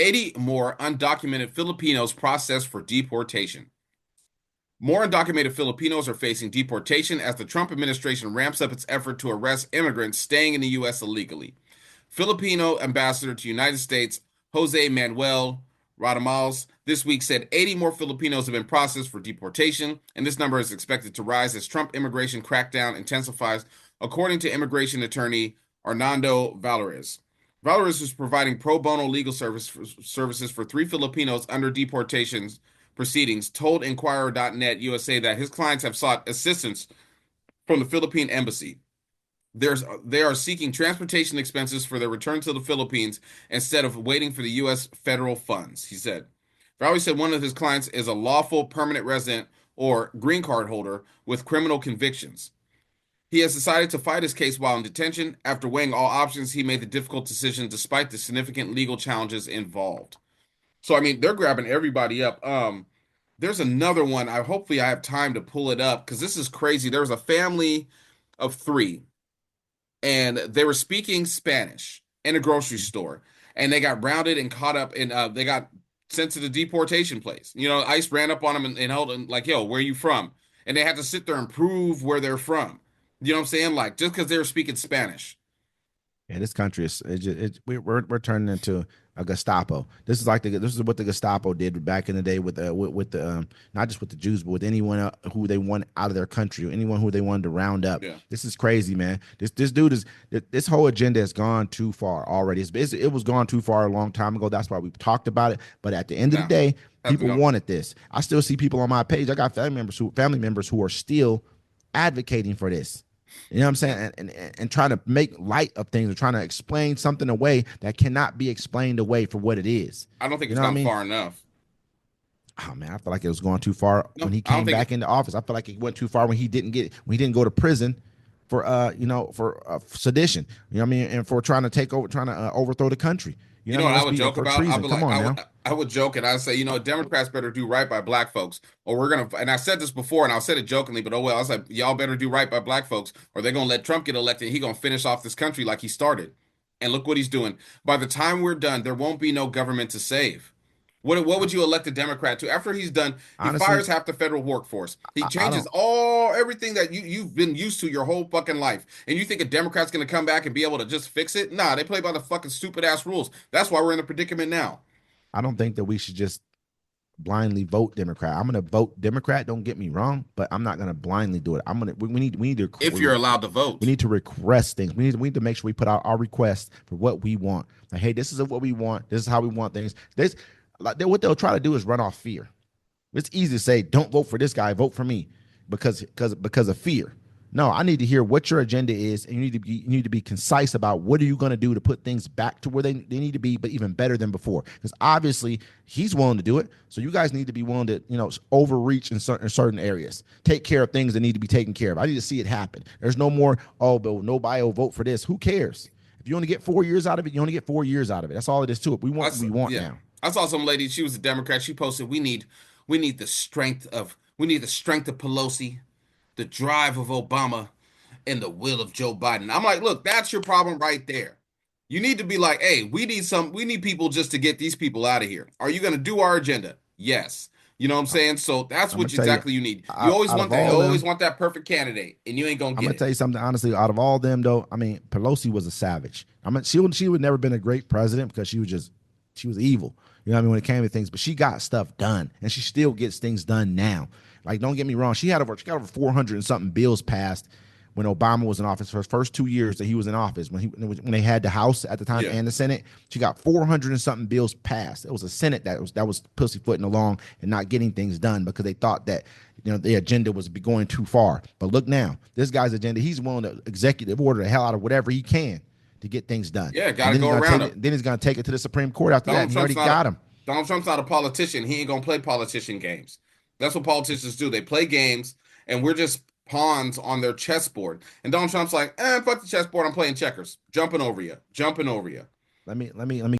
80 more undocumented Filipinos processed for deportation. More undocumented Filipinos are facing deportation as the Trump administration ramps up its effort to arrest immigrants staying in the U.S. illegally. Filipino ambassador to the United States, Jose Manuel Radamales, this week said 80 more Filipinos have been processed for deportation, and this number is expected to rise as Trump immigration crackdown intensifies, according to immigration attorney Arnando Valores. Valores is providing pro bono legal services for three Filipinos under deportation proceedings, told Inquirer.net USA that his clients have sought assistance from the Philippine embassy. They are seeking transportation expenses for their return to the Philippines instead of waiting for the U.S. federal funds, he said. Valley said one of his clients is a lawful permanent resident or green card holder with criminal convictions. He has decided to fight his case while in detention. After weighing all options, he made the difficult decision despite the significant legal challenges involved. So, I mean, they're grabbing everybody up. There's another one. Hopefully I have time to pull it up because this is crazy. There was a family of three and they were speaking Spanish in a grocery store, and they got rounded and caught up, and they got sent to the deportation place. You know, ICE ran up on them and held them like, "Yo, where are you from?" And they had to sit there and prove where they're from. You know what I'm saying? Like just because they were speaking Spanish. Yeah, this country is we're turning into a Gestapo. This is what the Gestapo did back in the day with the not just with the Jews but with anyone who they want out of their country or anyone who they wanted to round up. Yeah. This is crazy, man. This dude is this whole agenda has gone too far already. It was gone too far a long time ago. That's why we talked about it. But at the end of the day, people wanted this. I still see people on my page. I got family members who are still advocating for this. You know what I'm saying? And trying to make light of things or trying to explain something away that cannot be explained away for what it is. I don't think it's gone far enough. Oh man, I feel like it was going too far when he came back into office. I feel like it went too far when he didn't go to prison for sedition. You know what I mean? And for trying to overthrow the country. You know what I would joke about? I would joke and I'd say, you know, Democrats better do right by black folks, or we're gonna. And I said this before, and I said it jokingly, but oh well. I was like, y'all better do right by black folks, or they're gonna let Trump get elected. And he gonna finish off this country like he started. And look what he's doing. By the time we're done, there won't be no government to save. What would you elect a Democrat to? After he's done, he Honestly, fires half the federal workforce. He I changes don't. everything that you've been used to your whole fucking life. And you think a Democrat's gonna come back and be able to just fix it? Nah, they play by the fucking stupid ass rules. That's why we're in the predicament now. I don't think that we should just blindly vote Democrat. I'm going to vote Democrat. Don't get me wrong, but I'm not going to blindly do it. We need to. If you're allowed to vote, we need to request things. We need to make sure we put out our requests for what we want. Like, hey, this is what we want. This is how we want things. What they'll try to do is run off fear. It's easy to say, don't vote for this guy, vote for me, because of fear. No, I need to hear what your agenda is, and you need to be concise about what are you going to do to put things back to where they need to be, but even better than before. Because obviously he's willing to do it, so you guys need to be willing to overreach in certain areas, take care of things that need to be taken care of. I need to see it happen. There's no more but nobody will vote for this. Who cares? If you only get 4 years out of it, you only get 4 years out of it. That's all it is to it. We want what we want now. I saw some lady. She was a Democrat. She posted, we need the strength of Pelosi, the drive of Obama, and the will of Joe Biden. I'm like, look, that's your problem right there. You need to be like, hey, we need people just to get these people out of here. Are you going to do our agenda? Yes. You know what I'm saying? So that's what exactly you need. You always want that. You always want that perfect candidate, and you ain't gonna get it. I'm gonna tell you something honestly. Out of all them, though, I mean, Pelosi was a savage. I mean, she would never been a great president because she was evil. You know what I mean? When it came to things, but she got stuff done, and she still gets things done now. Like, don't get me wrong, she got over 400 and something bills passed when Obama was in office for his first 2 years that he was in office. When they had the House at the time and the Senate, she got 400 and something bills passed. It was a Senate that was pussyfooting along and not getting things done because they thought that the agenda was going too far. But look now, this guy's agenda, he's willing to executive order the hell out of whatever he can to get things done. Yeah, got to go around him. Then he's going to take it to the Supreme Court after that. He already got him. Donald Trump's not a politician. He ain't going to play politician games. That's what politicians do. They play games, and we're just pawns on their chessboard. And Donald Trump's like, fuck the chessboard. I'm playing checkers. Jumping over you. Let me